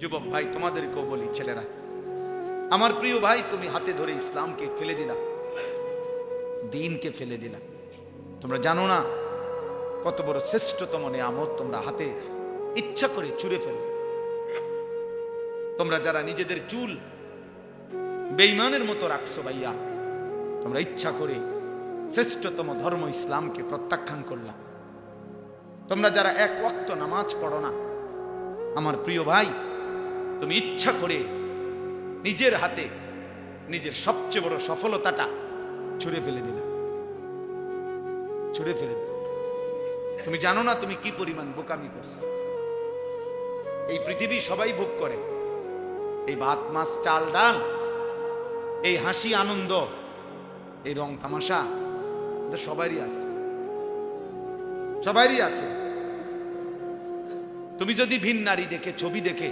যুবক ভাই, তোমাদেরকেও বলি, ছেলেরা, আমার প্রিয় ভাই, তুমি হাতে ধরে ইসলামকে ফেলে দিলা, দ্বীনকে ফেলে দিলা। তোমরা জানো না কত বড় শ্রেষ্ঠতম নিয়ামত তোমরা হাতে ইচ্ছা করে ছুঁড়ে ফেলো। তোমরা যারা নিজেদের চুল বেঈমানের মতো রাখছো ভাইয়া, তোমরা ইচ্ছা করে শ্রেষ্ঠতম ধর্ম ইসলামকে প্রত্যাখ্যান করলা। তোমরা যারা এক ওয়াক্ত নামাজ পড়ো না, আমার প্রিয় ভাই, তুমি ইচ্ছা করে নিজের হাতে নিজের সবচেয়ে বড় সফলতাটা ছুঁড়ে ফেলে দিলা, ছুঁড়ে ফেলে দিলা। তুমি জানো না তুমি কি পরিমাণ বোকামি করছো। এই পৃথিবী সবাই ভোগ করে, এই ভাত মাছ চাল ডাল, এই হাসি আনন্দ, এই রং তামাশা সবারই আছে, সবারই আছে। তুমি যদি ভিন নারী দেখে, ছবি দেখে,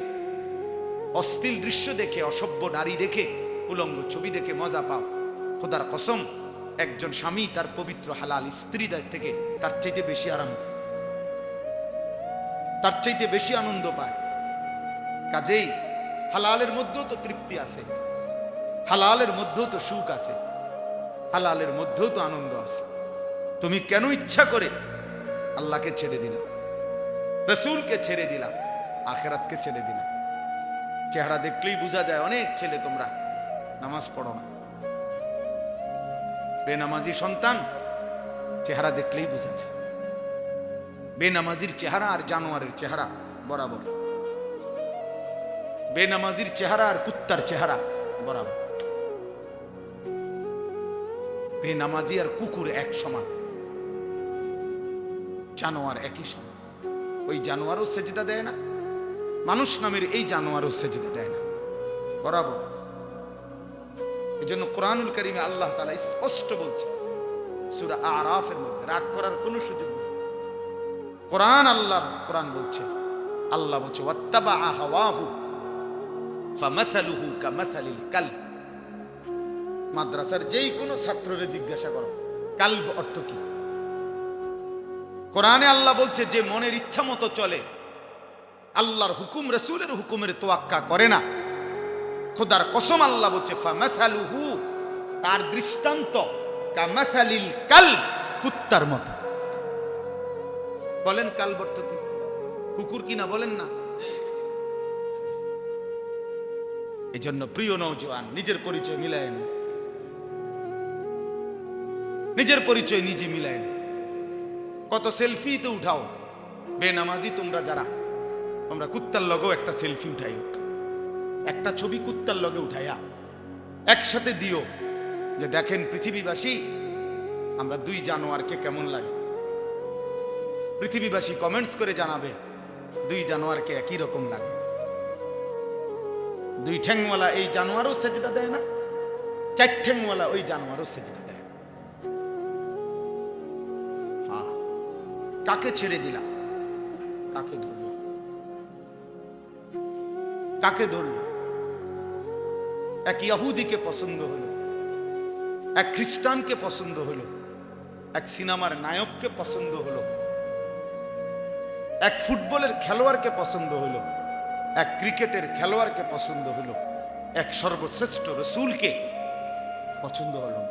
অশ্লীল দৃশ্য দেখে, অসভ্য নারী দেখে, উলঙ্গ ছবি দেখে মজা পাও, খোদার কসম একজন স্বামী তার পবিত্র হালাল স্ত্রী থেকে তার চাইতে বেশি আরাম পায়, তার চাইতে বেশি আনন্দ পায়। কাজেই হালালের মধ্যেও তো তৃপ্তি আছে, হালালের মধ্যেও তো সুখ আছে, হালালের মধ্যেও তো আনন্দ আছে। তুমি কেন ইচ্ছা করে আল্লাহকে ছেড়ে দিলা, রসুলকে ছেড়ে দিলা, আখিরাতকে ছেড়ে দিলা? চেহারা দেখলেই বোঝা যায় অনেক ছেলে তোমরা নামাজ পড়ো না। বেনামাজি সন্তান চেহারা দেখলেই বোঝা যায়। বেনামাজির চেহারা আর জানোয়ারের চেহারা বরাবর, বেনামাজির চেহারা আর কুত্তার চেহারা বরাবর, বেনামাজি আর কুকুর এক সমান, জানোয়ার একই সমান। ওই জানোয়ারও সেজদা দেয় না, মানুষ নামের এই জানোয়ারও সেজদা দেয় না, বরাবর। এই জন্য কোরআনুল কারীমে আল্লাহ তাআলা স্পষ্ট বলছে সূরা আরাফের মধ্যে, রাগ করার কোনো সুযোগ নেই। কোরআন বলছে, আল্লাহ বলছে ওয়াত্তাবা হাওয়াহু ফামাসালুহু কামাসালিল কালব। মাদ্রাসার যেই কোনো ছাত্ররে জিজ্ঞাসা করো কালব অর্থ কি। কোরআনে আল্লাহ বলছে যে মনের ইচ্ছা মতো চলে, আল্লাহর হুকুম রাসূলের হুকুমের তোয়াক্কা করে না, খোদার কসম আল্লাহ বলছে ফামাসালুহু, তার দৃষ্টান্ত কামাসালিল কালব, কুত্তার মতো। বলেন কালব অর্থ কি? কুকুর কি না বলেন না? এই জন্য প্রিয় নওজোয়ান, নিজের পরিচয় মিলায় না, নিজের পরিচয় নিজে মিলায় না। কত সেলফি তো উঠাও, বেনামাজি তোমরা যারা, তোমরা কুত্তার লগেও একটা সেলফি উঠাইও, একটা ছবি কুত্তার লগে উঠাইয়া একসাথে দিও, যে দেখেন পৃথিবীবাসী আমরা দুই জানোয়ারকে কেমন লাগে। পৃথিবীবাসী কমেন্টস করে জানাবে দুই জানোয়ারকে একই রকম লাগে। দুই ঠ্যাংওয়ালা এই জানোয়ারও সেজদা দেয় না, চার ঠ্যাংওয়ালা ওই জানোয়ারও সেজদা দেয় না। হ্যাঁ, কাকে ছেড়ে দিলাম, কাকে ধরল, কাকে ধরল? এক ইহুদিকে পছন্দ হলো, এক খ্রিস্টানকে পছন্দ হলো, এক সিনেমার নায়ককে পছন্দ হলো, এক ফুটবলের খেলোয়াড়কে পছন্দ হলো, এক ক্রিকেটের খেলোয়াড়কে পছন্দ হলো, এক সর্বশ্রেষ্ঠ রসূলকে পছন্দ হলো।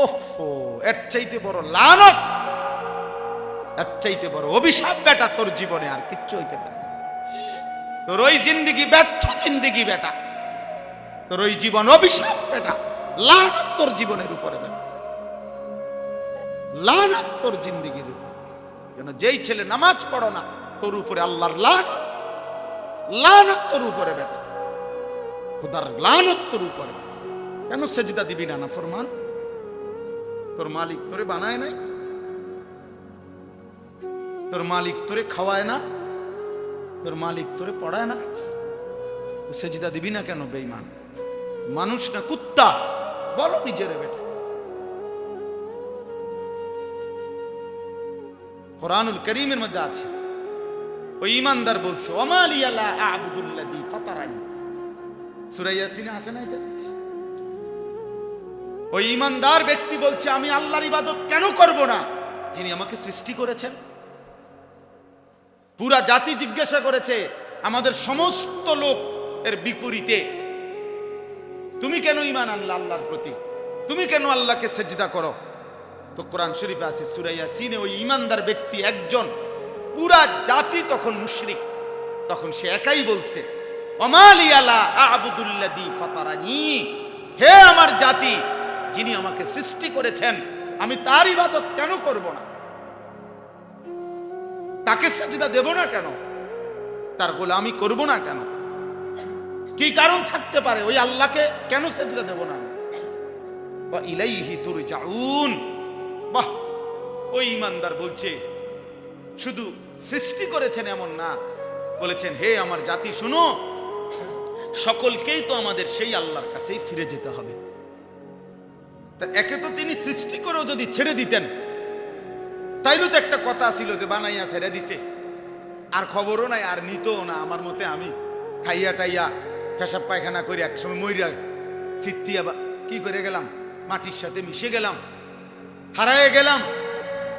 ওফো, এর চাইতে বড় লানত, এর চাইতে বড় অভিশাপ বেটা তোর জীবনে আর কিচ্ছু হইতে পারে না। তোর ওই জিন্দেগি ব্যর্থ জিন্দেগি বেটা, তোর ওই জীবন অভিশাপ বেটা, লানত তোর জীবনের উপরে বেটা, লানত তোর জিন্দেগির উপর। কেন যেই ছেলে নামাজ পড়ো না, তোর উপরে আল্লাহর লানত, লানত তোর উপরে বেটা, খোদার লানত তোর উপরে। কেন সেজদা দিবি না নাফরমান? তোর মালিক তোরে বানায় নাই, তোর মালিক তোরে খাওয়ায় না, তোর মালিক তোরে পড়ায় না, সেজদা দিবি না কেন? বেঈমান মানুষ না কুত্তা? বলো নিজেরে বেটা। কোরআনুল কারীমের মধ্যে আছে, ওই ঈমানদার বলছে ওমা লিয়া লা আ'বুদুল্লাযী ফাতারানি, সূরা ইয়াসিনে আছে না এটা? ওই ঈমানদার ব্যক্তি বলছে আমি আল্লাহর ইবাদত কেন করব না যিনি আমাকে সৃষ্টি করেছেন। পুরা জাতি জিজ্ঞাসা করেছে আমাদের সমস্ত লোক এর বিপরীতে, তুমি কেন ঈমান আনলা আল্লাহর প্রতি, তুমি কেন আল্লাহকে সেজদা করো? তো কোরআন শরীফে আছে সূরা ইয়াসিনে, ওই ঈমানদার ব্যক্তি একজন, পুরা জাতি তখন মুশরিক, তখন সে একাই বলছে ওমালি আলা আ'বুদুল্লাযী ফাতারানি, হে আমার জাতি, যিনি আমাকে সৃষ্টি করেছেন আমি তার ইবাদত কেন করব না, তাকে সেজদা দেব না কেন, তার গোলামি করব না কেন? কি কারণ থাকতে পারে ওই আল্লাহকে কেন সেজদা দেব না? ওয়া ইলাইহি তুরজাউন। বাহ, ওই ঈমানদার বলছে শুধু সৃষ্টি করেছেন এমন না, বলেছেন হে আমার জাতি শুনো, সকলকেই তো আমাদের সেই আল্লাহর কাছেই ফিরে যেতে হবে। তা একে তো তিনি সৃষ্টি করেও যদি ছেড়ে দিতেন, তাইলে তো একটা কথা ছিল যে বানাইয়া ছেড়ে দিছে, আর খবরও নাই, আর নিতও না। আমার মতে আমি খাইয়া টাইয়া পেশাব পায়খানা করে একসময় মইরা সিত্তিয়া কি করে গেলাম, মাটির সাথে মিশে গেলাম, হারায়ে গেলাম,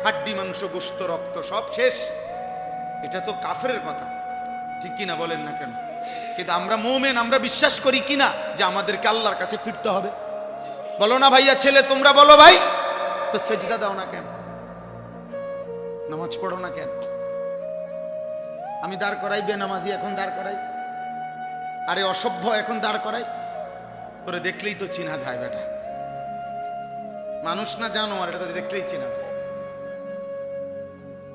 হাড্ডি মাংস গোশত রক্ত সব শেষ। এটা তো কাফেরের কথা, ঠিক কিনা বলেন না কেন? কিন্তু আমরা মুমিন, আমরা বিশ্বাস করি কিনা যে আমাদেরকে আল্লাহর কাছে ফিরতে হবে? বলো না ভাইয়া, ছেলে তোমরা বলো ভাই, তো সেজদা দাও না কেন, নামাজ পড়ো না কেন? আমি দাঁড় করাই বেনামাজি, এখন দাঁড় করাই, আরে অসভ্য এখন দাঁড় করাই, তোরে দেখলেই তো চিনা যায় বেটা, মানুষ না জানোয়ার, এটা তো দেখলেই চিনা যায়।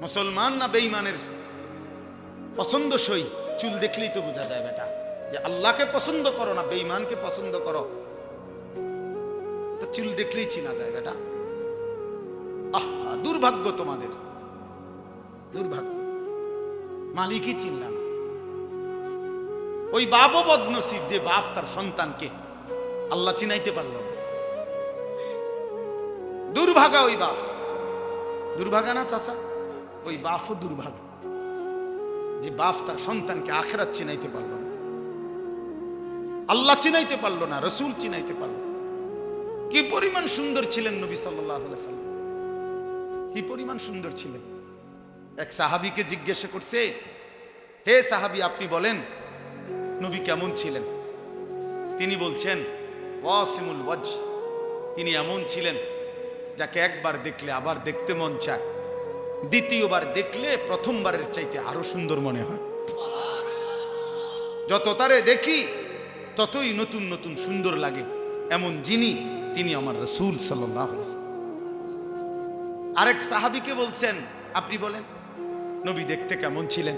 মুসলমান না বেঈমানের পছন্দসই চুল দেখলেই তো বোঝা যায় বেটা, যে আল্লাহকে পছন্দ করো না বেঈমানকে পছন্দ করো, তো চুল দেখলেই চিনা যায় বেটা। আহা, দুর্ভাগ্য তোমাদের, দুর্ভাগ্য, মালিকই চিনলাম। ওই বাপও বদনসিব যে বাপ তার সন্তানকে আল্লাহ চিনাইতে পারল না। দুর্ভাগা ওই বাপ, দুর্ভাগা না চাচা? ওই বাপও দুর্ভাগা যে বাপ তার সন্তানকে আখিরাত চিনাইতে পারল না, আল্লাহ চিনাইতে পারল না, রাসূল চিনাইতে পারল না। কি পরিমাণ সুন্দর ছিলেন নবী সাল্লাল্লাহু আলাইহি ওয়াসাল্লাম, কি পরিমাণ সুন্দর ছিলেন। এক সাহাবীকে জিজ্ঞাসা করছে, হে সাহাবী আপনি বলেন নবী কেমন ছিলেন? তিনি বলছেন ওয়াসিমুল ওয়াজহ, তিনি এমন ছিলেন যাকে একবার দেখলে আবার দেখতে মন চায়, দ্বিতীয়বার দেখলে প্রথমবারের চাইতে আরো সুন্দর মনে হয়। যত তারে দেখি ততই নতুন নতুন সুন্দর লাগে, এমন যিনি তিনি আমার রাসূল সাল্লাল্লাহু আলাইহি ওয়াসাল্লাম। আরেক সাহাবীকে বলছেন আপনি বলেন নবী দেখতে কেমন ছিলেন?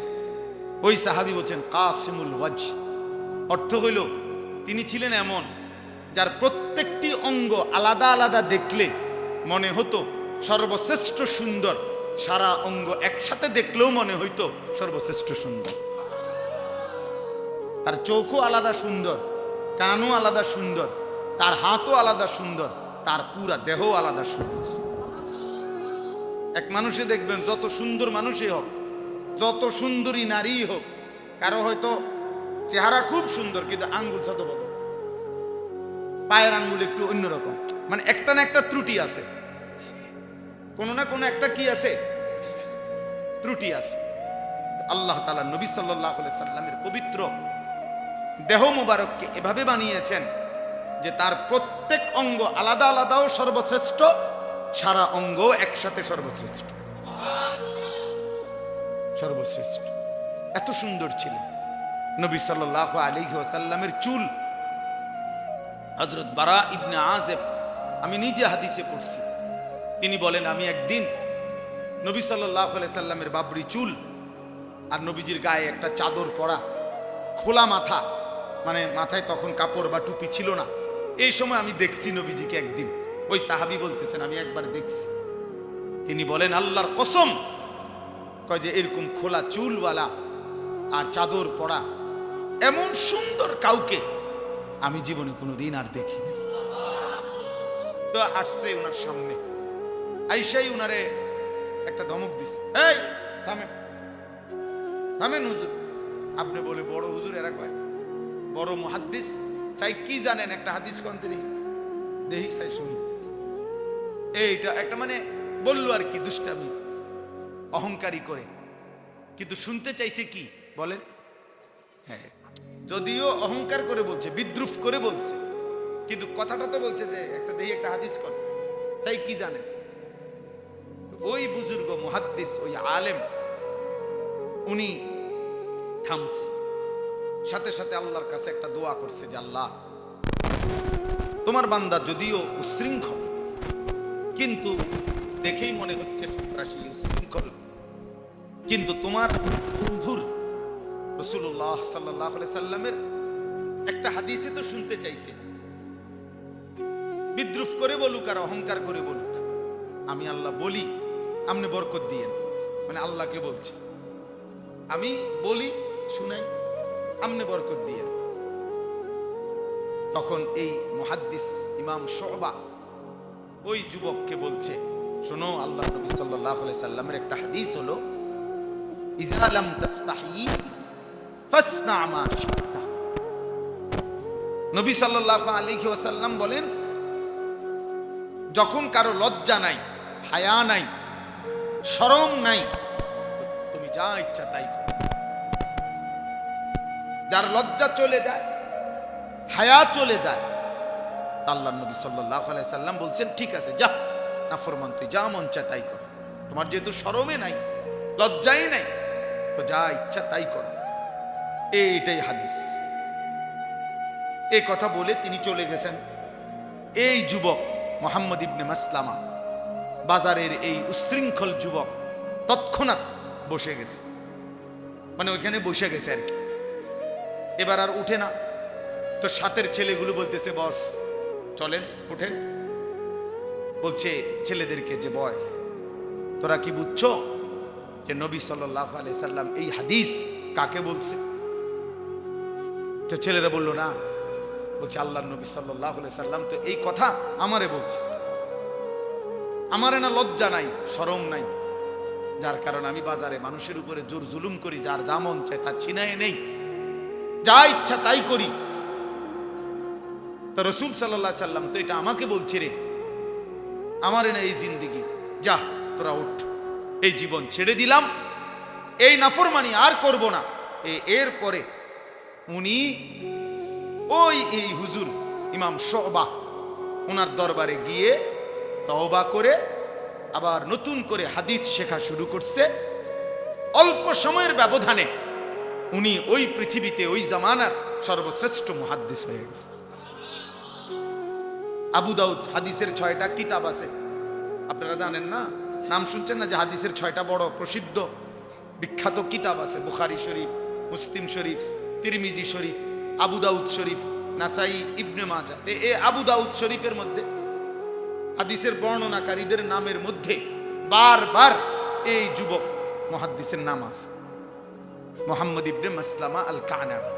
ওই সাহাবী বলছেন কাসিমুল ওয়াজহ, অর্থ হইল তিনি ছিলেন এমন যার প্রত্যেকটি অঙ্গ আলাদা আলাদা দেখলে মনে হতো সর্বশ্রেষ্ঠ সুন্দর, সারা অঙ্গ একসাথে দেখলেও মনে হইতো সর্বশ্রেষ্ঠ সুন্দর। তার চোখও আলাদা সুন্দর, কানও আলাদা সুন্দর, তার হাতও আলাদা সুন্দর, তার পুরা দেহও আলাদা সুন্দর। এক মানুষে দেখবেন যত সুন্দর মানুষই হোক, যত সুন্দরী নারী হোক, কারো হয়তো চেহারা খুব সুন্দর কিন্তু আঙ্গুল ছোট বড়, পায়ের আঙ্গুল একটু অন্যরকম, মানে একটা না একটা ত্রুটি আছে, কোনো না কোনো একটা কি আছে, ত্রুটি আছে। আল্লাহ তাআলা নবী সাল্লাল্লাহু আলাইহি সাল্লামের পবিত্র দেহ মুবারককে এভাবে বানিয়েছেন যে তার প্রত্যেক অঙ্গ আলাদা আলাদাও সর্বশ্রেষ্ঠ, সারা অঙ্গ একসাথে সর্বশ্রেষ্ঠ, সর্বশ্রেষ্ঠ। এত সুন্দর ছিলেন নবী সাল্লাল্লাহু আলাইহি ওয়াসাল্লামের চুল। হযরত বারা ইবনে আযিব, আমি নিজে হাদিসে পড়ছি, তিনি বলেন আমি একদিন নবী সাল্লাল্লাহু আলাইহি সাল্লামের বাবরি চুল আর নবীজির গায়ে একটা চাদর পরা, খোলা মাথা, মানে মাথায় তখন কাপড় বা টুপি ছিল না, এই সময় আমি দেখছি নবীজিকে একদিন। ওই সাহাবী বলতেছেন আমি একবার দেখছি। তিনি বলেন আল্লাহর কসম, কয় যে এরকম খোলা চুলওয়ালা আর চাদর পরা এমন সুন্দর কাউকে আমি জীবনে কোনোদিন আর দেখিনি। তো আসছে ওনার সামনে, আইসাই উনারে একটা ধমক দিছে, এই থামেন থামেন হুজুর। আপনি বলে বড় হুজুর, এরা কয় বড় মুহাদ্দিস, চাই কি জানেন একটা হাদিস কন্তে দেখি দেখি চাই শুনি। এইটা একটা মানে বললো আর কি দুষ্টামি, অহংকারী করে। কিন্তু শুনতে চাইছে কি বলেন? হ্যাঁ, যদিও অহংকার করে বলছে, বিদ্রুপ করে বলছে, কিন্তু কথাটা তো বলছে যে একটা দেখি একটা হাদিস কর, তাই কি জানে। ওই বুজুর্গ মুহাদ্দিস, ওই আলেম, উনি থামছে, সাথে সাথে আল্লাহর কাছে একটা দোয়া করছে যে আল্লাহ, তোমার বান্দা যদিও উশৃঙ্খল, কিন্তু দেখেই মনে হচ্ছে সন্ত্রাসী উশৃঙ্খল, কিন্তু তোমার বন্ধুর রাসূলুল্লাহ সাল্লাল্লাহু আলাইহি সাল্লামের একটা হাদিসে তো শুনতে চাইছে, বিদ্রুপ করে বলুক আর অহংকার করে বলুক, আমি আল্লাহ বলি, আপনি বরকত দিয়েন। মানে আল্লাহকে বলছে, আমি বলি শুনাই, আপনি বরকত দিয়েন। তখন এই মুহাদ্দিস ইমাম শুবা ওই যুবককে বলছে, শোনো, আল্লাহ নবী সাল্লাল্লাহু আলাইহি সাল্লামের একটা হাদিস হলো, ইযা লাম তাস্তাহি ফাসনা মা শি'তা। নবী সাল্লাল্লাহু আলাইহি ওয়াসাল্লাম বলেন, যখন কারো লজ্জা নাই, হায়া নাই, শরম নাই, তুমি যা ইচ্ছা তাই করো। যার লজ্জা চলে যায়, হায়া চলে যায়, আল্লাহ নবী সাল্লাল্লাহু আলাইহি সাল্লাম বলছেন, ঠিক আছে, যা নাফরমান, তুই যা মন চায় তাই কর। তোমার যেহেতু শরমে নাই, লজ্জাই নাই, তো যা ইচ্ছা তাই করো। এইটাই হাদিস। এই কথা বলে তিনি চলে গেছেন। এই যুবক মুহাম্মদ ইবনে মাসলামা, বাজারের এই উশৃঙ্খল যুবক, তৎক্ষণাৎ বসে গেছে, মানে ওইখানে বসে গেছে আর কি। এবার আর উঠে না। তো সাথের ছেলেগুলো বলতেছে, বস চলেন, উঠেন। বলছে ছেলেদেরকে যে, বয়, তোরা কি বুঝছো যে নবী সাল্লাল্লাহু আলাইহি সাল্লাম এই হাদিস কাকে বলছে? তো ছেলেরা বলল না। বলছে, আল্লাহর নবী সাল্লাল্লাহু আলাইহি সাল্লাম তো এই কথা আমারে বলছে। আমারে না লজ্জা নাই, শরম নাই, যার কারণে আমি বাজারে মানুষের উপরে জোর জুলুম করি, যার যা মন চায় তা ছিনায় নেই, যা ইচ্ছা তাই করি। তো রাসূল সাল্লাল্লাহু আলাইহি সাল্লাম তো এটা আমাকে বলছে, রে আমারে না এই জিন্দেগি, যা তোরা উঠ, এই জীবন ছেড়ে দিলাম, এই নাফরমানি আর করব না। এরপরে উনি ওই এই হুজুর ইমাম শুবা, ওনার দরবারে গিয়ে তওবা করে আবার নতুন করে হাদিস শেখা শুরু করছে। অল্প সময়ের ব্যবধানে উনি ওই পৃথিবীতে, ওই জামানার সর্বশ্রেষ্ঠ মুহাদ্দিস হয়ে গেছে। আবু দাউদ হাদিসের 6টা কিতাব আছে, আপনারা জানেন না? নাম শুনছেন না যে হাদিসের 6টা বড় প্রসিদ্ধ বিখ্যাত কিতাব আছে? বুখারী শরীফ, মুসলিম শরীফ, তিরমিজি শরীফ, আবু দাউদ শরীফ, নাসাই, ইবনে মাজাহ। এই আবু দাউদ শরীফের মধ্যে হাদিসের বর্ণনাকারীদের নামের মধ্যে বারবার এই যুবক মুহাদ্দিসের নাম আছে, মুহাম্মদ ইবনে মাসলামা আল কানাবী।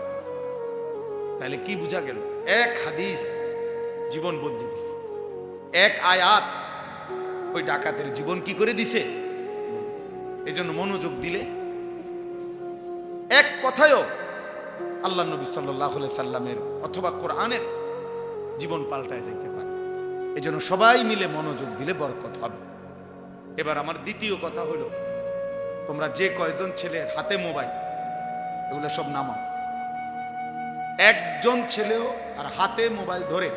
তাহলে কি বোঝা গেল? এক হাদিস জীবন বদলে দিছে, এক আয়াত ওই ডাকাতের জীবন কি করে দিছে। এই জন্য মনোযোগ দিলে এক কথায়ও আল্লাহ নবী সাল্লাল্লাহু আলাইহি সাল্লামের অথবা কোরআনের জীবন পাল্টায় যাইতে পারে। এই জন্য সবাই মিলে মনোযোগ দিলে বরকত হবে। এবার আমার দ্বিতীয় কথা হলো, তোমরা যে কয়জন ছেলের হাতে মোবাইল, এগুলো সব নামাও। একজন ছেলেও আর হাতে মোবাইল ধরে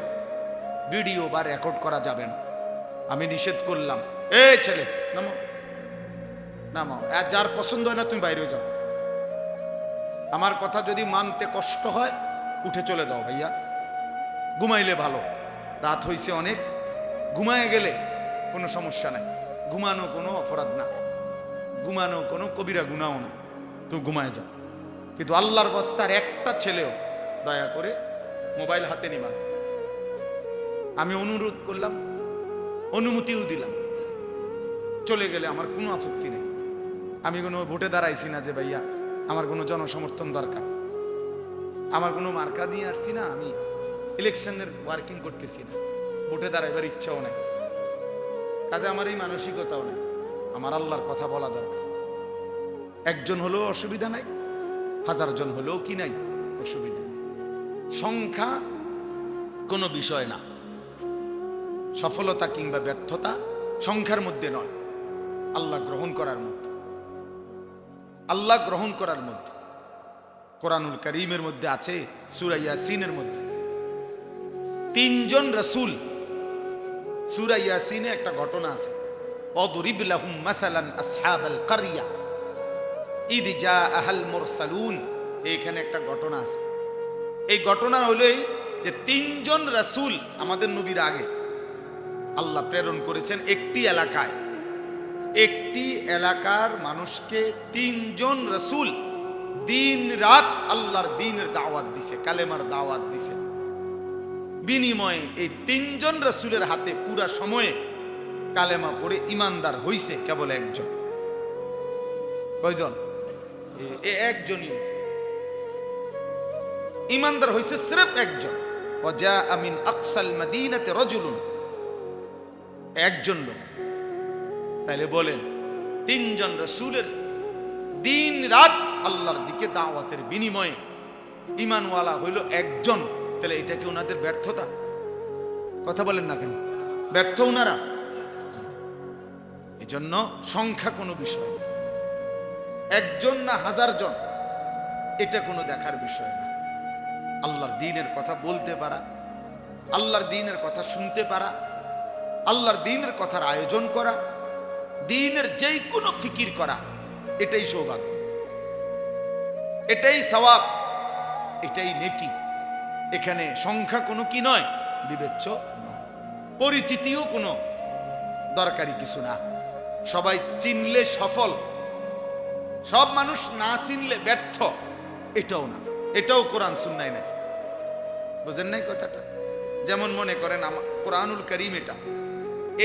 ভিডিও বা রেকর্ড করা যাবে না, আমি নিষেধ করলাম। এই ছেলে নামাও, নামাও। আর যার পছন্দ হয় না তুমি বাইরে যাও। আমার কথা যদি মানতে কষ্ট হয় উঠে চলে যাও ভাইয়া, ঘুমাইলে ভালো। রাত হইছে অনেক, ঘুমায় গেলে কোনো সমস্যা নাই। ঘুমানো কোনো অপরাধ না, ঘুমানো কোনো কবিরা গুনাও না, তুমি ঘুমায় যাও। কিন্তু আল্লাহর রাস্তার একটা ছেলেও দয়া করে মোবাইল হাতে নিবা। আমি অনুরোধ করলাম, অনুমতিও দিলাম, চলে গেলে আমার কোনো আপত্তি নেই। আমি কোনো ভোটে দাঁড়াইছি না যে ভাইয়া আমার কোনো জনসমর্থন দরকার, আমার কোনো মার্কা দিয়ে আসছি না, আমি ইলেকশনের ওয়ার্কিং করতেছি না, ভোটে দাঁড়াইবার ইচ্ছাও নেই, কাজে আমার এই মানসিকতাও নেই। আমার আল্লাহর কথা বলা দরকার। একজন হলেও অসুবিধা নাই, 1000 জন হলেও কি নাই অসুবিধা নেই। সংখ্যা কোনো বিষয় না, সফলতা কিংবা ব্যর্থতা সংখ্যার মধ্যে নয়, আল্লাহ গ্রহণ করার মধ্যে। আল্লাহ গ্রহণ করার মধ্যে। কোরআনুল কারীমের মধ্যে আছে সূরা ইয়াসিনের মধ্যে 3 জন রাসূল। সূরা ইয়াসিনে একটা ঘটনা আছে, ওয়াদরিব লাহুম মাসালান আসহাবাল কারইয়া ইদ জাআহাল মুরসালুন। এইখানে একটা ঘটনা আছে। এই ঘটনা হলো এই যে 3 জন রাসূল আমাদের নবীর আগে আল্লাহ প্রেরণ করেছেন একটি এলাকায়। একটি এলাকার মানুষকে 3 জন রাসূল দিন রাত আল্লাহর দ্বীনের দাওয়াত দিছে, কালেমার দাওয়াত দিছে। বিনিময়ে এই 3 জন রাসূলের হাতে পুরা সময়ে কালেমা পড়ে ইমানদার হইছে কেবল একজন। কয়জন? একজনই ইমানদার হইছে, সির্ফ একজন। ওয়াজা মিন আকসাল মাদিনাতে রাজুলুন, একজন লোক। তাইলে বলেন 3 জন রাসূলের দিন রাত আল্লাহর দিকে দাওয়াতের বিনিময়ে ঈমানওয়ালা হইল একজন। তাহলে এটা কি ওনাদের ব্যর্থতা? কথা বলেন না কেন? ব্যর্থ ওনারা? এজন্য সংখ্যা কোনো বিষয় না, একজন না হাজার জন এটা কোনো দেখার বিষয় না। আল্লাহর দ্বীনের কথা বলতে পারা, আল্লাহর দ্বীনের কথা শুনতে পারা, আল্লাহর দ্বীনের কথার আয়োজন করা, দ্বীনের যেই কোনো ফিকির করা, এটাই সৌভাগ্য, এটাই সওয়াব, এটাই নেকি। এখানে সংখ্যা কোনো কি নয়, বিবেচ্য নয়, পরিচিতিও কোনো দরকারি কিছু না। সবাই চিনলে সফল, সব মানুষ না চিনলে ব্যর্থ, এটাও না, এটাও কোরআন সুন্নায় নাই। বুঝেন নাই কথাটা? যেমন মনে করেন কোরআনুল কারীম, এটা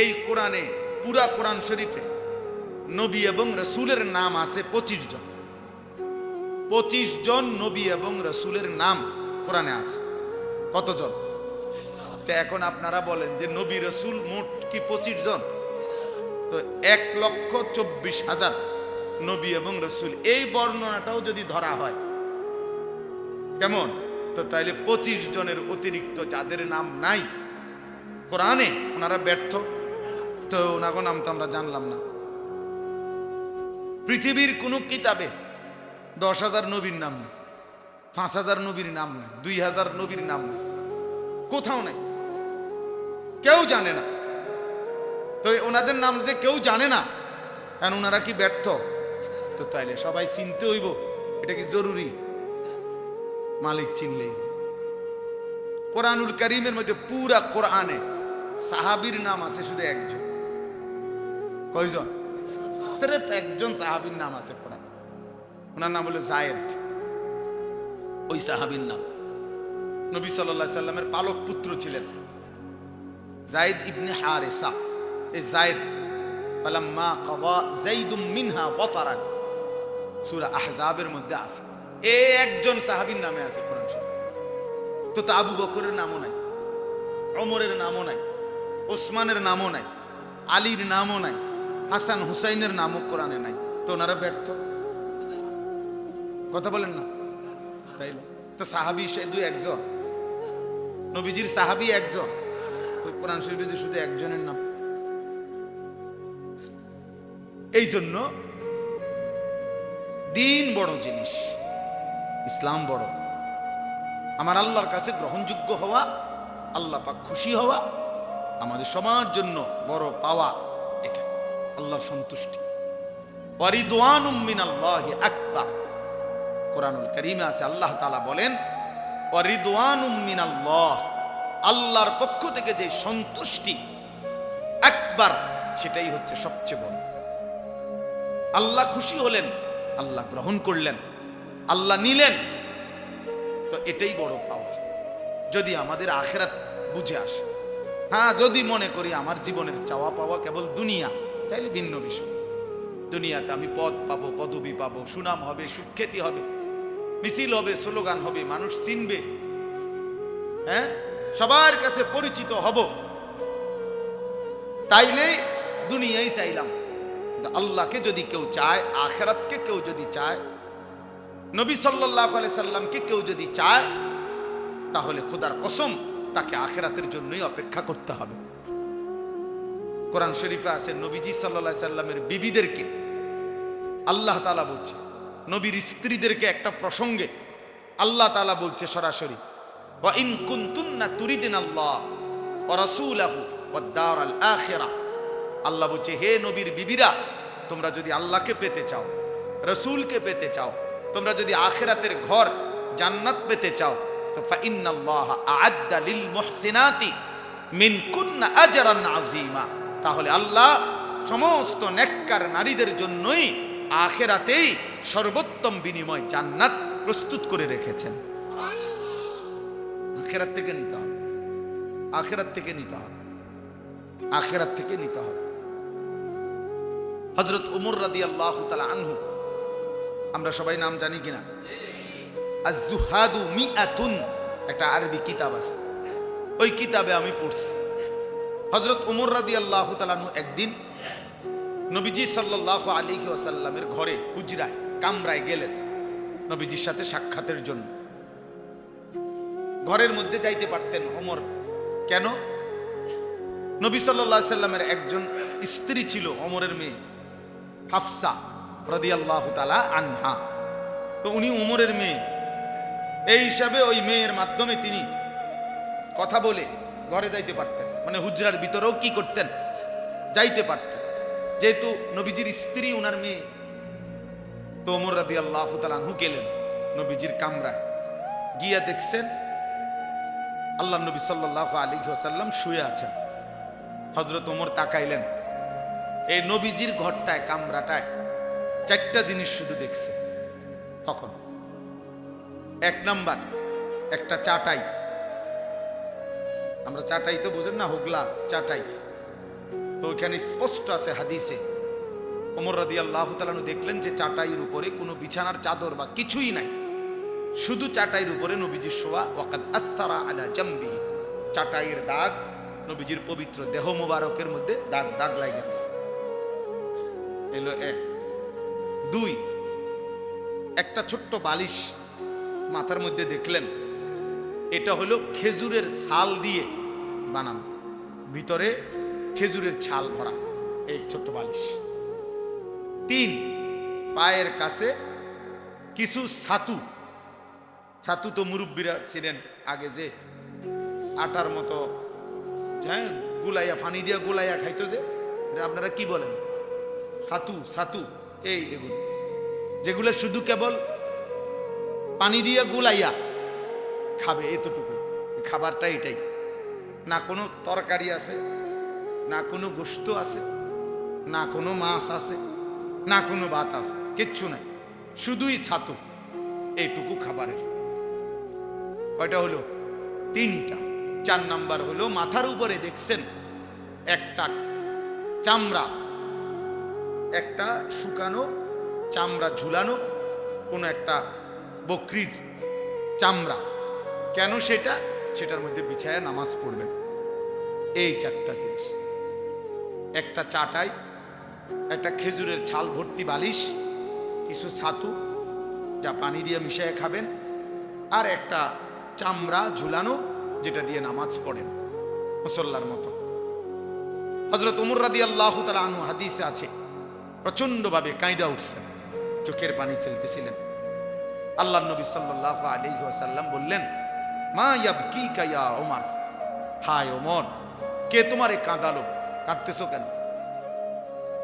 এই কোরআনে পুরা কোরআন শরীফে নবী এবং রাসূলের নাম আছে 25 জন। 25 জন নবী এবং রাসূলের নাম কোরআনে আছে। কতজন? তো এখন আপনারা বলেন যে নবী রাসূল মোট কি 25 জন? তো 1,24,000 নবী এবং রাসূল, এই বর্ণনাটাও যদি ধরা হয় কেমন? তো তাইলে 25 জনের অতিরিক্ত যাদের নাম নাই কোরআনে, ওনারা ব্যর্থ। তো ওনার নাম তো আমরা জানলাম না। পৃথিবীর কোন কিতাবে 10,000 নবীর নাম নেই, 5,000 নবীর নাম নেই, 2,000 নবীর নাম নেই, কোথাও নাই, কেউ জানে না। তো ওনাদের নাম যে কেউ জানে না, কারণ ওনারা কি ব্যর্থ? তো তাইলে সবাই চিনতে হইব, এটা কি জরুরি? মালিক চিনলেই। কোরআনুল কারীমের মধ্যে পুরা কোরআনে সাহাবীর নাম আছে শুধু একজন। কয়জন? সির্ফ একজন সাহাবীর নাম আছে কোরআন, ওনার নাম হলো যায়েদ। ওই সাহাবীর নাম নবী সাল্লাল্লাহু আলাইহি সাল্লামের পালক পুত্র ছিলেন যায়েদ ইবনে হারেসা। এই যায়েদ ফালাম্মা কাদা যাইদুম মিনহা ওয়াতারান, সূরা আহজাবের মধ্যে আছে। এই একজন সাহাবীর নামে আছে কোরআন শরীফ। তো আবু বকরের নামও নাই, ওমরের নামও নাই, ওসমানের নামও নাই, আলীর নামও নাই, হাসান হুসাইনের নামও কোরআনে নাই। তো ওনারা ব্যর্থ? কথা বলেন না? তাই তো সাহাবী শুধু একজন, নবীজির সাহাবী একজন, তো কোরআন শরীফে শুধু একজনের নাম। এই জন্য দিন বড় জিনিস, ইসলাম বড়। আমার আল্লাহর কাছে গ্রহণযোগ্য হওয়া, আল্লাহ পাক খুশি হওয়া আমাদের সবার জন্য বড় পাওয়া। এটা আল্লাহর সন্তুষ্টি। ওয়া রিদওয়ানুম মিনাল্লাহি আকবার। কোরআনুল কারীমে আছে আল্লাহ তাআলা বলেন ওয়া রিদওয়ানুম মিনাল্লাহ, আল্লাহর পক্ষ থেকে যে সন্তুষ্টি আকবার, সেটাই হচ্ছে সবচেয়ে বড়। আল্লাহ খুশি হলেন, আল্লাহ গ্রহণ করলেন, আল্লাহ নিলেন, তো এটাই বড় পাওয়া। যদি আমাদের আখিরাত বুঝে আসে। হ্যাঁ, যদি মনে করি আমার জীবনের চাওয়া পাওয়া কেবল দুনিয়া, তাইলে ভিন্ন বিষয়। দুনিয়াতে আমি পদ পাবো, পদবি পাবো, সুনাম হবে, সুখ্যাতি হবে, মিছিল হবে, স্লোগান হবে, মানুষ চিনবে, হ্যাঁ, সবার কাছে পরিচিত হব, তাইলে দুনিয়াই চাইলাম। আল্লাহকে যদি কেউ চায়, আখিরাতকে কেউ যদি চায়, নবী সাল্লাল্লাহু আলাইহি সাল্লামকে কেউ যদি চায়, তাহলে খোদার কসম তাকে আখিরাতের জন্যই অপেক্ষা করতে হবে। কোরআন শরীফে আছে নবীজি সাল্লাল্লাহু আলাইহি সাল্লামের বিবিদেরকে আল্লাহ তাআলা বলছে নবীর স্ত্রীদেরকে একটা প্রসঙ্গে আল্লাহ তাআলা বলছে সরাসরি, ওয়া ইন কুনতুন্না তুরিদিনাল্লাহ ওয়া রাসূলাহু ওয়াদ দারাল আখিরা। আল্লাহ বলছে, হে নবীর বিবিরা, তোমরা যদি আল্লাহকে পেতে চাও, রসুলকে পেতে চাও, তোমরা যদি আখিরাতের ঘর জান্নাত পেতে চাও, তো ফাইন্নাল্লাহা আ'আদ্দা লিল মুহসিনাতি মিনকুন্না আজরান আযীমা। তাহলে আল্লাহ সমস্ত নেককার নারীদের জন্যই আখিরাতেই সর্বোত্তম বিনিময় জান্নাত প্রস্তুত করে রেখেছেন। আখিরাত থেকে নিতে হবে, আখিরাত থেকে নিতে হবে, আখিরাত থেকে নিতে হবে। হযরত ওমর রাদিয়াল্লাহু তাআলা আনহু, আমরা সবাই নাম জানি কিনা, আজ-জুহাদু মিআতুন, একটা আরবি কিতাব আছে, ওই কিতাবে আমি পড়ছি। হযরত ওমর রাদিয়াল্লাহু তাআলা আনহু একদিন নবীজি সাল্লাল্লাহু আলাইহি ওয়াসাল্লামের ঘরে, হুজরায়, কামরায় গেলেন নবীজির সাথে সাক্ষাতের জন্য। ঘরের মধ্যে যাইতে পারতেন ওমর, কেন? নবী সাল্লাল্লাহু আলাইহি সাল্লামের একজন স্ত্রী ছিল, ওমরের মেয়ে হাফসা রাদিয়াল্লাহু তাআলা আনহা। তো উনি ওমরের মেয়ে, এই হিসাবে ওই মেয়ের মাধ্যমে তিনি কথা বলে ঘরে যাইতে পারতেন, মানে হুজরার ভিতরেও কি করতেন, যাইতে পারতেন, যেহেতু নবীজির স্ত্রী ওনার মেয়ে। তো ওমর রাদিয়াল্লাহু তাআলা আনহু গেলেন নবীজির কামরায়, গিয়া দেখছেন আল্লাহ নবী সাল্লাল্লাহু আলাইহি ওয়াসাল্লাম শুয়ে আছেন। হযরত ওমর তাকাইলেন, এই নবীজির ঘরটায়, কামরাটায় চারটা জিনিস শুধু দেখছে তখন। এক নাম্বার, একটা চাটাই, আমরা চাটাই তো বুঝেন না, হোগলা চাটাই, তো ওইখানে স্পষ্ট আছে হাদিসে। ওমর রাদিয়াল্লাহু তাআলা দেখলেন যে চাটাইয়ের উপরে কোনো বিছানার চাদর বা কিছুই নাই, শুধু চাটাইয়ের উপরে নবীজির শোয়া। ওয়াকাদ আসসারা আলা জামবি, চাটাইয়ের দাগ, নবীজির পবিত্র দেহ মোবারকের মধ্যে দাগ দাগ লাগে গেছে। এলো এক। দুই, একটা ছোট্ট বালিশ মাথার মধ্যে দেখলেন, এটা হলো খেজুরের ছাল দিয়ে বানানো, ভিতরে খেজুরের ছাল ভরা এই ছোট্ট বালিশ। তিন, পায়ের কাছে কিছু ছাতু, ছাতু তো মুরব্বীরা ছিলেন আগে, যে আটার মতো, হ্যাঁ, গুলাইয়া, পানি দিয়া গুলাইয়া খাইতো, যে আপনারা কি বলেন, হাতু, ছাতু, এই এগুলো, যেগুলো শুধু কেবল পানি দিয়া গুলাইয়া খাবে, এতটুকু খাবারটা এটাই, না কোনো তরকারি আছে, না কোনো গোশত আছে, না কোনো মাছ আছে, না কোনো ভাত আছে, কিচ্ছু নাই, শুধুই ছাতু, এইটুকু খাবারের। কয়টা হলো? তিনটা। চার নাম্বার হলো মাথার উপরে দেখছেন একটা চামড়া, একটা শুকানো চামড়া ঝুলানো, কোনো একটা বকরির চামড়া। কেন সেটা? সেটার মধ্যে বিছায়া নামাজ পড়বেন। এই চারটা জিনিস, একটা চাটাই, একটা খেজুরের ছাল ভর্তি বালিশ, কিছু ছাতু যা পানি দিয়ে মিশিয়ে খাবেন, আর একটা চামড়া ঝুলানো যেটা দিয়ে নামাজ পড়েন মুসল্লার মতো। হযরত ওমর রাদিয়াল্লাহু তাআলা আনহু হাদিসে আছে প্রচন্ডভাবে কাঁইদা উঠছেন, চোখের পানি ফেলতেছিলেন। আল্লাহর নবী সাল্লাল্লাহু আলাইহি ওয়াসাল্লাম বললেন, মা ইয়াবকিকা ইয়া ওমর, হায় ওমর, কে তোমারে কাঁদালো, কাঁদতেছো কেন?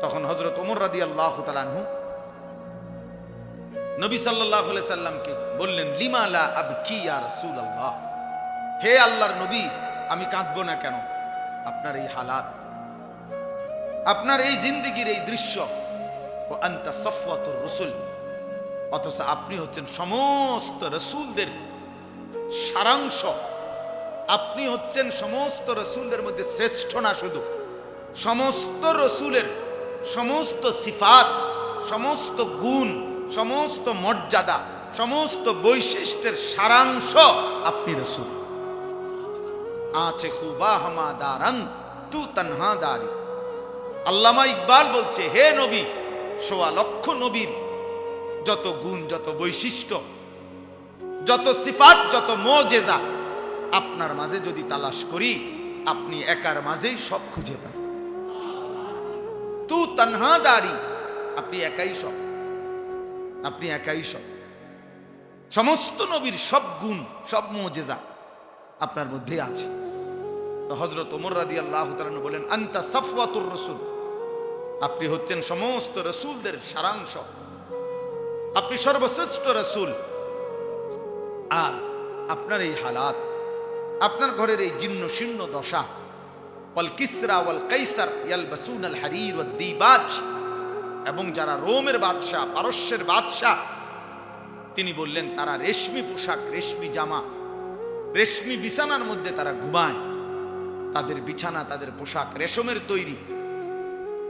তখন হযরত ওমর রাদিয়াল্লাহু তাআলা আনহু নবী সাল্লাল্লাহু আলাইহি সাল্লামকে বললেন, লিমা লা আবকি ইয়া রাসূলুল্লাহ, হে আল্লাহর নবী, আমি কাঁদবো না কেন? আপনার এই হালাত, আপনার এই জিন্দেগির এই দৃশ্য, ও আনতা সফওয়াতুর রাসূল, অথচ আপনি হচ্ছেন সমস্ত রাসূলদের সারাংশ, আপনি হচ্ছেন সমস্ত রাসূলদের মধ্যে শ্রেষ্ঠ, না শুধু সমস্ত রাসূলের সমস্ত সিফাত, সমস্ত গুণ, সমস্ত মর্যাদা, সমস্ত বৈশিষ্ট্যের সারাংশ আপনি রাসূল। আচে খুবা হামাদারান তু তানহাদারি। আল্লামা ইকবাল বলছে, হে নবী, সোয়া লক্ষ নবীর যত গুণ, যত বৈশিষ্ট্য, যত সিফাত, যত মুজিজা আপনার মাঝে যদি তালাশ করি, আপনি একার মাঝেই সব খুঁজে পান। তু তানহাদারি, আপনি একাই সব। আপনি একাই সব। সমস্ত নবীর সব গুণ, সব মুজিজা আপনার মধ্যে আছে। তো হযরত ওমর রাদিয়াল্লাহু তাআলা বলেন, আনতা সাফওয়াতুর রাসূল, আপনি হচ্ছেন সমস্ত রাসূলদের সারাংশ, আপনি সর্বশ্রেষ্ঠ রাসূল। আর আপনার এই হালাত, আপনার ঘরের এই জীর্ণ শীর্ণ দশা, ওয়াল কিসরা ওয়াল কাইসার ইয়ালবাসুনা আল হারির ওয়াদ দিবাজ, এবং যারা রোমের বাদশাহ, পারস্যের বাদশাহ, তিনি বললেন তারা রেশমি পোশাক, রেশমি জামা, রেশমি বিছানার মধ্যে তারা ঘুমায়, তাদের বিছানা, তাদের পোশাক রেশমের তৈরি।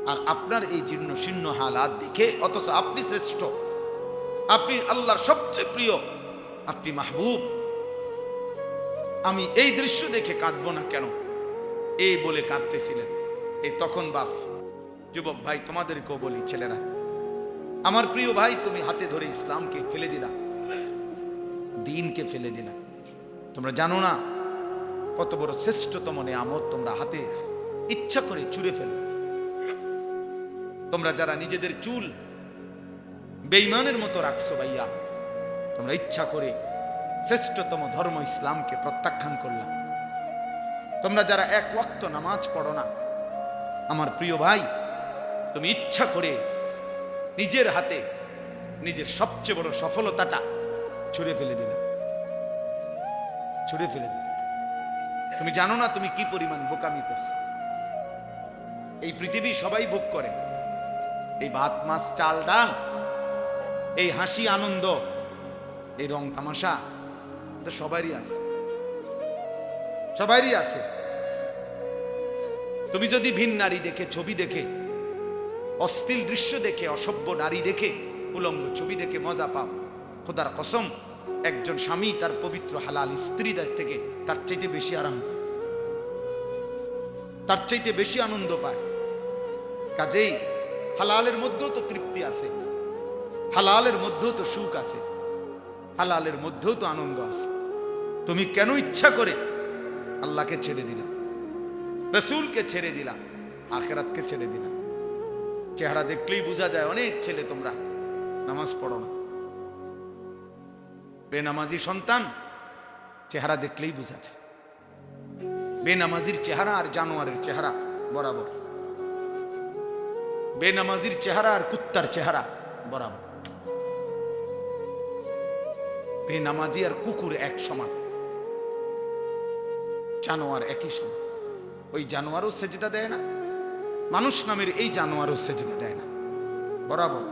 আর আপনার এই জীর্ণ শীর্ণ হালাত দেখে, অথচ আপনি শ্রেষ্ঠ, আপনি আল্লাহর সবচেয়ে প্রিয়, আপনি মাহবুব, আমি এই দৃশ্য দেখে কাঁদবো না কেন, এই বলে কাঁদতেছিলেন। এই তখন বাপ, যুবক ভাই, তোমাদেরকেও বলি, ছেলেরা, আমার প্রিয় ভাই, তুমি হাতে ধরে ইসলামকে ফেলে দিলা, দ্বীনকে ফেলে দিলা। তোমরা জানো না কত বড় শ্রেষ্ঠতম নিয়ামত তোমরা হাতে ইচ্ছা করে চুরে ফেলো। তোমরা যারা নিজেদের চুল বেঈমানের মতো রাখছো ভাইয়া, তোমরা ইচ্ছা করে শ্রেষ্ঠতম ধর্ম ইসলামকে প্রত্যাখ্যান করলাম। তোমরা যারা এক ওয়াক্ত নামাজ পড়ো না, আমার প্রিয় ভাই, তুমি ইচ্ছা করে নিজের হাতে নিজের সবচেয়ে বড় সফলতাটা ছুঁড়ে ফেলে দিলে, ছুঁড়ে ফেলে দিলে। তুমি জানো না তুমি কি পরিমাণ বোকামি করছো। এই পৃথিবী সবাই ভোগ করে, এই ভাত মাছ চাল ডাল, এই হাসি আনন্দ, এই রং তামাশা তো সবারই আছে, সবারই আছে। তুমি যদি ভিন নারী দেখে, ছবি দেখে, অশ্লীল দৃশ্য দেখে, অসভ্য নারী দেখে, উলঙ্গ ছবি দেখে মজা পাও, খোদার কসম, একজন স্বামী তার পবিত্র হালাল স্ত্রী থেকে তার চাইতে বেশি আরাম পায়, তার চাইতে বেশি আনন্দ পায়। কাজেই হালালের মধ্যেও তো তৃপ্তি আছে, হালালের মধ্যেও তো সুখ আছে, হালালের মধ্যেও তো আনন্দ আছে। তুমি কেন ইচ্ছা করে আল্লাহকে ছেড়ে দিলা, রসুলকে ছেড়ে দিলা, আখিরাতকে ছেড়ে দিলা? চেহারা দেখলেই বোঝা যায় অনেক ছেলে তোমরা নামাজ পড়ো না, বেনামাজি সন্তান, চেহারা দেখলেই বোঝা যায়। বেনামাজির চেহারা আর জানোয়ারের চেহারা বরাবর, বেনামাজির চেহারা আর কুত্তার চেহারা বরাবর, বেনামাজি আর কুকুর এক সমান, জানোয়ার একই সমান। ওই জানোয়ারও সেজদা দেয় না, মানুষ নামের এই জানোয়ারও সেজদা দেয় না, বরাবর।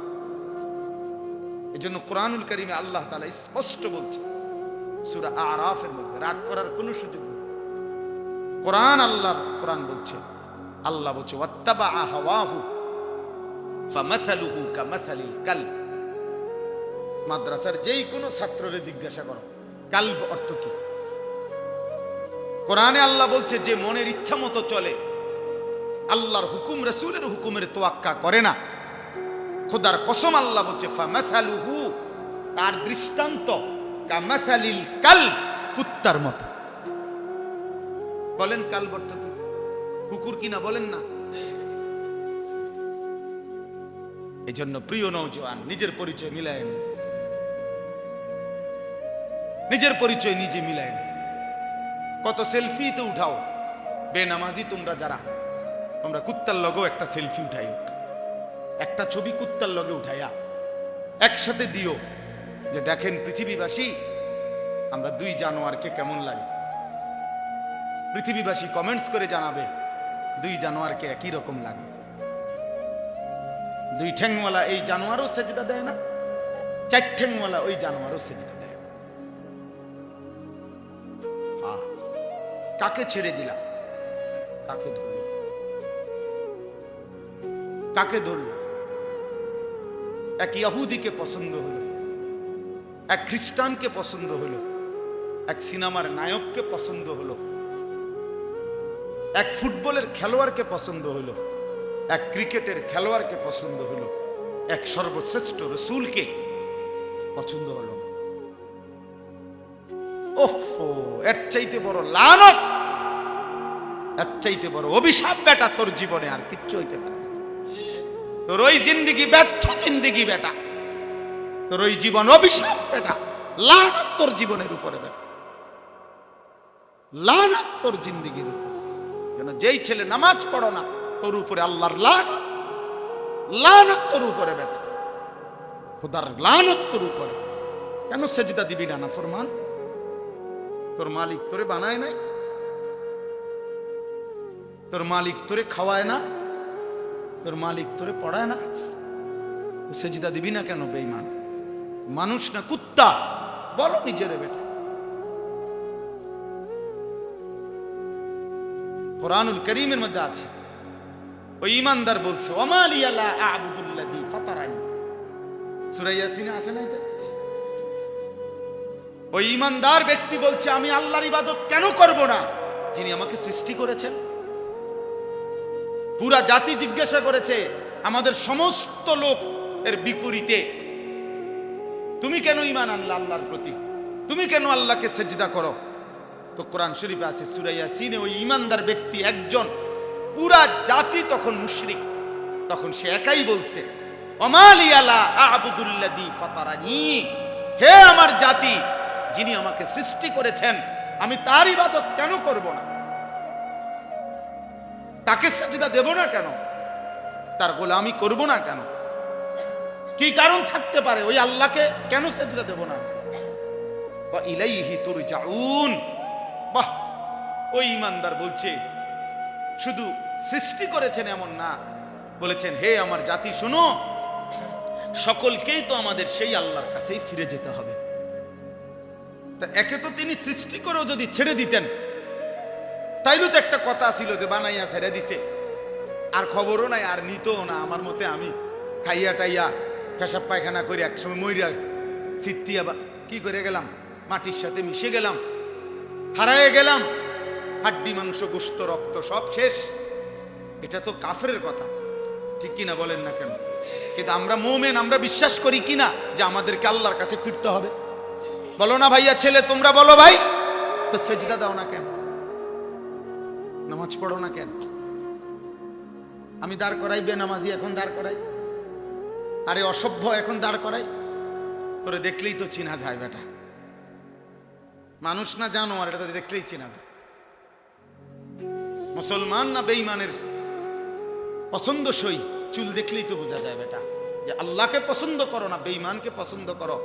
এজন্য কোরআনুল কারীমে আল্লাহ তাআলা স্পষ্ট বলছে সূরা আরাফের মধ্যে, রাগ করার কোনো সুযোগ নেই। কোরআন বলছে, আল্লাহ বলছে, ওয়াত্তাবা হাওয়াহু ফামাসালুহু কামাসালিল কালব। মাদ্রাসার যেই কোনো ছাত্ররে জিজ্ঞাসা করো কালব অর্থ কি। কোরআনে আল্লাহ বলছে যে মনের ইচ্ছা মতো চলে, আল্লাহর হুকুম রাসূলের হুকুমের তোয়াক্কা করে না, খোদার কসম আল্লাহ বলছে ফামাসালুহু, তার দৃষ্টান্ত কামাসালিল কালব, কুত্তার মতো। বলেন কালব অর্থ কি? কুকুর কিনা বলেন না? এই জন্য প্রিয় নওজোয়ান, নিজের পরিচয় মিলায় নিন, নিজের পরিচয় নিজে মিলায় নিন। কত সেলফি তো উঠাও, বেনামাজি তোমরা যারা, তোমরা কুত্তার লগেও একটা সেলফি উঠাইও, একটা ছবি কুত্তার লগে উঠাইয়া একসাথে দিও, যে দেখেন পৃথিবীবাসী আমরা দুই জানোয়ারকে কেমন লাগে। পৃথিবীবাসী কমেন্টস করে জানাবে দুই জানোয়ারকে একই রকম লাগে। দুই ঠ্যাংওয়ালা এই জানোয়ারও সেজদা দেয় না, চার ঠ্যাংওয়ালা ওই জানোয়ারও সেজদা দেয়। কাকে ছেড়ে দিলা? কাকে ধরল? কাকে ধরল? এক ইহুদিকে পছন্দ হলো, এক খ্রিস্টানকে পছন্দ হলো, এক সিনেমার নায়ককে পছন্দ হলো, এক ফুটবলের খেলোয়াড়কে পছন্দ হলো, এক ক্রিকেটের খেলোয়াড়কে পছন্দ হলো, এক সর্বশ্রেষ্ঠ রাসূলকে পছন্দ হলো। ওফো, এর চাইতে বড় লানত, এর চাইতে বড় অভিশাপ বেটা তোর জীবনে আর কিচ্ছু হইতে পারে না। তোর ওই জিন্দেগি ব্যর্থ জিন্দেগি বেটা, তোর ওই জীবন অভিশাপ বেটা, লানত তোর জীবনের উপরে বেটা, লানত তোর জিন্দেগির উপরে। যেন যেই ছেলে নামাজ পড়ো না, তোর উপরে আল্লাহর লানত, লানত তোর উপরে বেটা, খোদার লানত তোর উপরে। কেন সেজদা দিবি না নাফরমান? তোর মালিক তোরে বানায় নাই? তোর মালিক তোরে খাওয়ায় না? তোর মালিক তোরে পড়ায় না? সেজদা দিবি না কেন বেঈমান? মানুষ না কুত্তা? বলো নিজেরে বেটা। কোরআনুল কারীমের মধ্যে আছে, ওই ঈমানদার বলছে ওমা লিয়া লা আ'বুদুল্লাযী ফাতারানি। সূরা ইয়াসিনে আছে না এটা? ওই ঈমানদার ব্যক্তি বলছে আমি আল্লাহর ইবাদত কেন করব না, যিনি আমাকে সৃষ্টি করেছেন। পুরা জাতি জিজ্ঞাসা করেছে আমাদের সমস্ত লোক এর বিপরীতে, তুমি কেন ঈমান আনলা আল্লাহর প্রতি? তুমি কেন আল্লাহকে সিজদা করো? তো কোরআন শরীফে আছে সূরা ইয়াসিনে, ওই ঈমানদার ব্যক্তি একজন, পুরা জাতি তখন মুশরিক, তখন সে একাই বলছে ওমা লিয়া লা আ'বুদুল্লাযী ফাতারানি, হে আমার জাতি, যিনি আমাকে সৃষ্টি করেছেন আমি তার ইবাদত কেন করব না? তাকে সিজদা দেব না কেন? তার গোলামি করব না কেন? কি কারণ থাকতে পারে? ওই আল্লাহকে কেন সিজদা দেব না? ওয়া ইলাইহি তুরজাউন। বাহ, ওই ঈমানদার বলছে শুধু সৃষ্টি করেছেন এমন না, বলেছেন হে আমার জাতি শোনো, সকলকেই তো আমাদের সেই আল্লাহর কাছেই ফিরে যেতে হবে। তা একে তো তিনি সৃষ্টি করেও যদি ছেড়ে দিতেন, তাইলে তো একটা কথা ছিল যে বানাইয়া ছেড়ে দিছে, আর খবরও নাই, আর নিতও না। আমার মতে আমি খাইয়া টাইয়া পেশাব পায়খানা করে একসময় মইরা সিত্তিয়া কি করে গেলাম, মাটির সাথে মিশে গেলাম, হারায়ে গেলাম, হাড্ডি মাংস গোশত রক্ত সব শেষ। এটা তো কাফেরের কথা, ঠিক কিনা বলেন না কেন? কিন্তু আমরা মুমিন, আমরা বিশ্বাস করি কিনা যে আমাদেরকে আল্লাহর কাছে ফিরতে হবে? বলো না ভাইয়া, ছেলে তোমরা বলো ভাই, তো সেজদা দাও না কেন? নামাজ পড়ো না কেন? আমি দাঁড় করাই বেনামাজি, এখন দাঁড় করাই, আরে অসভ্য এখন দাঁড় করাই। তোরে দেখলেই তো চিনা যায় বেটা, মানুষ না জানোয়ার, এটা তো দেখলেই চিনা যায়। মুসলমান না বেঈমানের পছন্দসই, চুল দেখলেই তো বোঝা যায় বেটা যে আল্লাহকে পছন্দ করো না বেঈমানকে পছন্দ করো,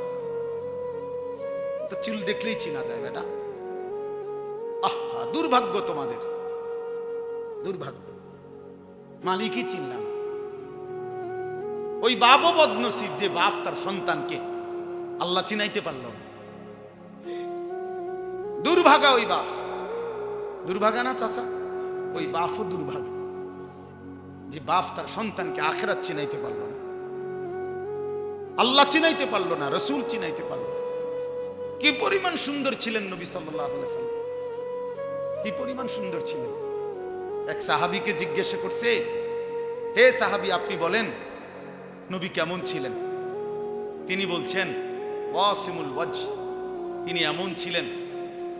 তো চুল দেখলেই চিনা যায় বেটা। আহা, দুর্ভাগ্য তোমাদের, দুর্ভাগ্য। মালিকই চিনলাম। ওই বাপও বদনসিব যে বাপ তার সন্তানকে আল্লাহ চিনাইতে পারল না। দুর্ভাগা ওই বাপ, দুর্ভাগা না চাচা? ওই বাপও দুর্ভাগা যে বাপ তার সন্তানকে আখিরাত চিনাইতে পারল না, আল্লাহ চিনাইতে পারল না, রাসূল চিনাইতে পারল না। কি পরিমাণ সুন্দর ছিলেন নবী সাল্লাল্লাহু আলাইহি ওয়াসাল্লাম, কি পরিমাণ সুন্দর ছিলেন। এক সাহাবীকে জিজ্ঞাসা করছে, হে সাহাবী আপনি বলেন নবী কেমন ছিলেন? তিনি বলছেন ওয়াসিমুল ওয়াজহ, তিনি এমন ছিলেন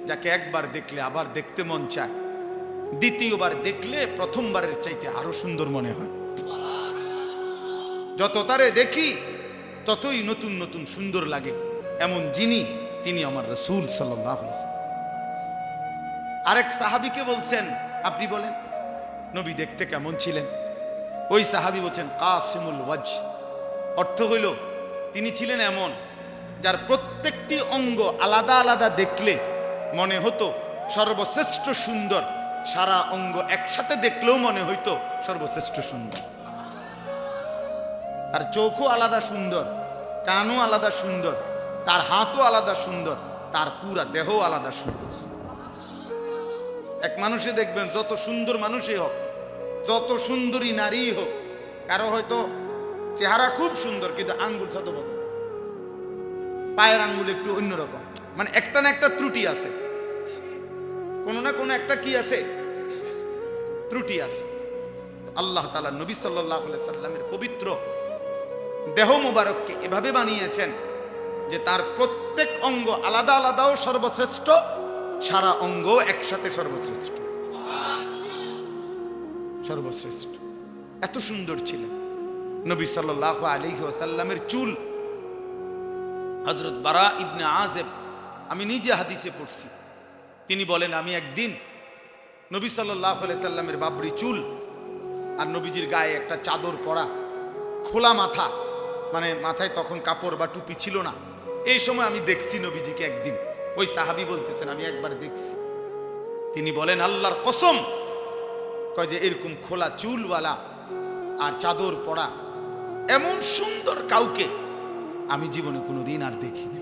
যাকে একবার দেখলে আবার দেখতে মন চায়, দ্বিতীয়বার দেখলে প্রথমবারের চাইতে আরো সুন্দর মনে হয়। যত তারে দেখি ততই নতুন নতুন সুন্দর লাগে, এমন যিনি তিনি আমার রাসূল সাল্লাল্লাহু আলাইহি ওয়াসাল্লাম। আরেক সাহাবীকে বলছেন আপনি বলেন নবী দেখতে কেমন ছিলেন? ওই সাহাবী বলছেন কাসিমুল ওয়াজহ, অর্থ হইল তিনি ছিলেন এমন যার প্রত্যেকটি অঙ্গ আলাদা আলাদা দেখলে মনে হতো সর্বশ্রেষ্ঠ সুন্দর, সারা অঙ্গ একসাথে দেখলেও মনে হইতো সর্বশ্রেষ্ঠ সুন্দর। তার চোখও আলাদা সুন্দর, কানও আলাদা সুন্দর, তার হাতও আলাদা সুন্দর, তার পুরা দেহ আলাদা সুন্দর। এক মানুষে দেখবেন যত সুন্দর মানুষই হোক, যত সুন্দরী নারী হোক, কারো হয়তো চেহারা খুব সুন্দর কিন্তু আঙ্গুল ছোট বড়, পায়ের আঙ্গুল একটু অন্যরকম, মানে একটা না একটা ত্রুটি আছে, কোনো না কোনো একটা কি আছে, ত্রুটি আছে। আল্লাহ তাআলা নবী সাল্লাল্লাহু আলাইহি সাল্লামের পবিত্র দেহ মুবারককে এভাবে বানিয়েছেন যে তার প্রত্যেক অঙ্গ আলাদা আলাদাও সর্বশ্রেষ্ঠ, সারা অঙ্গ একসাথে সর্বশ্রেষ্ঠ, সর্বশ্রেষ্ঠ। এত সুন্দর ছিলেন নবী সাল্লাল্লাহু আলাইহি ওয়াসাল্লামের চুল হযরত বারা ইবনে আযিব, আমি নিজে হাদিসে পড়ছি, তিনি বলেন আমি একদিন নবী সাল্লাল্লাহু আলাইহি সাল্লামের বাবরি চুল আর নবীজির গায়ে একটা চাদর পরা, খোলা মাথা, মানে মাথায় তখন কাপড় বা টুপি ছিল না, এই সময় আমি দেখছি নবীজিকে একদিন। ওই সাহাবী বলতেছেন আমি একবার দেখছি। তিনি বলেন আল্লাহর কসম, কয় যে এরকম খোলা চুলওয়ালা আর চাদর পরা এমন সুন্দর কাউকে আমি জীবনে কোনোদিন আর দেখিনি।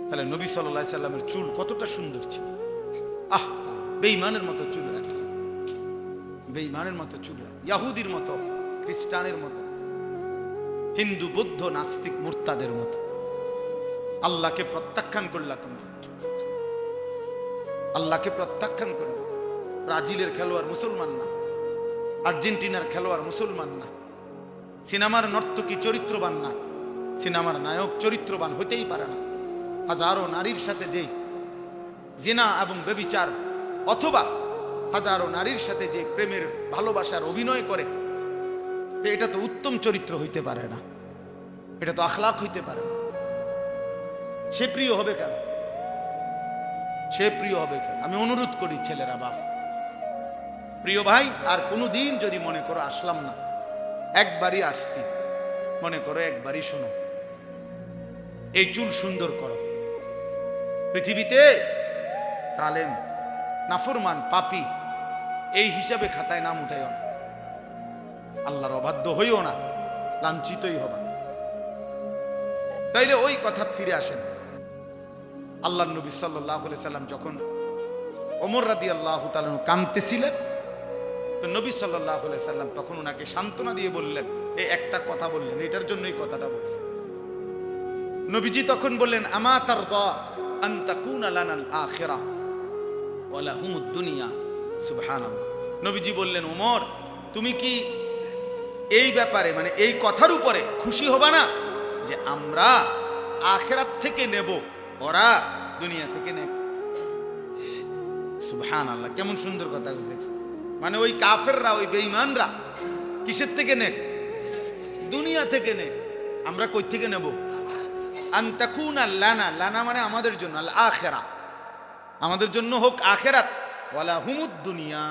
তাহলে নবী সাল্লাল্লাহু আলাইহি সাল্লামের চুল কতটা সুন্দর ছিল। আহ, বেঈমানের মতো চুল রাখলেন, বেঈমানের মতো চুল, ইহুদির মতো, খ্রিস্টানের মতো, হিন্দু বৌদ্ধ নাস্তিক মুরতাদের মতো। আল্লাহকে প্রত্যাখ্যান করলা তোমরা, আল্লাহকে প্রত্যাখ্যান করল। ব্রাজিলের খেলোয়াড় মুসলমান না, আর্জেন্টিনার খেলোয়াড় মুসলমান না, সিনেমার নর্তকী চরিত্রবান না, সিনেমার নায়ক চরিত্রবান হতেই পারে না। হাজারো নারীর সাথে যে জিনা এবং ব্যভিচার, অথবা হাজারো নারীর সাথে যে প্রেমের ভালোবাসার অভিনয় করে, তো এটা তো উত্তম চরিত্র হইতে পারে না, এটা তো আখলাক হইতে পারে না। সে প্রিয় হবে কেন? সে প্রিয় হবে কেন? আমি অনুরোধ করি ছেলেরা, বাপ, প্রিয় ভাই, আর কোনোদিন যদি মনে করো আসলাম না, একবারই আসছি, মনে করো একবারই শোনো, এই চুল সুন্দর করো। পৃথিবীতে জালেম, নাফরমান, পাপী এই হিসাবে খাতায় নাম উঠাইও না, আল্লাহর অবাধ্য হইও না, লাঞ্ছিতই হবা। তাইলে ওই কথা ফিরে আসেন। আল্লাহর নবী সাল্লাল্লাহু আলাইহি সাল্লাম যখন ওমর রাদিয়াল্লাহু তাআলা কাঁদতেছিলেন, তো নবী সাল্লাল্লাহু আলাইহি সাল্লাম তখন ওনাকে সান্ত্বনা দিয়ে বললেন, এই একটা কথা বললেন, এটার জন্যই কথাটা বলছে। নবীজি তখন বললেন আমা তারদা আন তাকুনা লানাল আখিরাহ ওয়া লাহুমুদ দুনিয়া। সুবহানাল্লাহ। নবীজি বললেন, ওমর তুমি কি এই ব্যাপারে, মানে এই কথার উপরে খুশি হবা না যে আমরা আখিরাত থেকে নেব, ওরা দুনিয়া থেকে নেব? সুবহানাল্লাহ, কেমন সুন্দর কথা বলেছে। মানে ওই কাফেররা, ওই বেঈমানরা কিসের থেকে নেক? দুনিয়া থেকে নেক। আমরা কই থেকে নেব? আন তাকুনা লানা, লানা মানে আমাদের জন্য, আল আখিরা, আমাদের জন্য হোক আখিরাত, ওয়ালা হুমুদ দুনিয়া,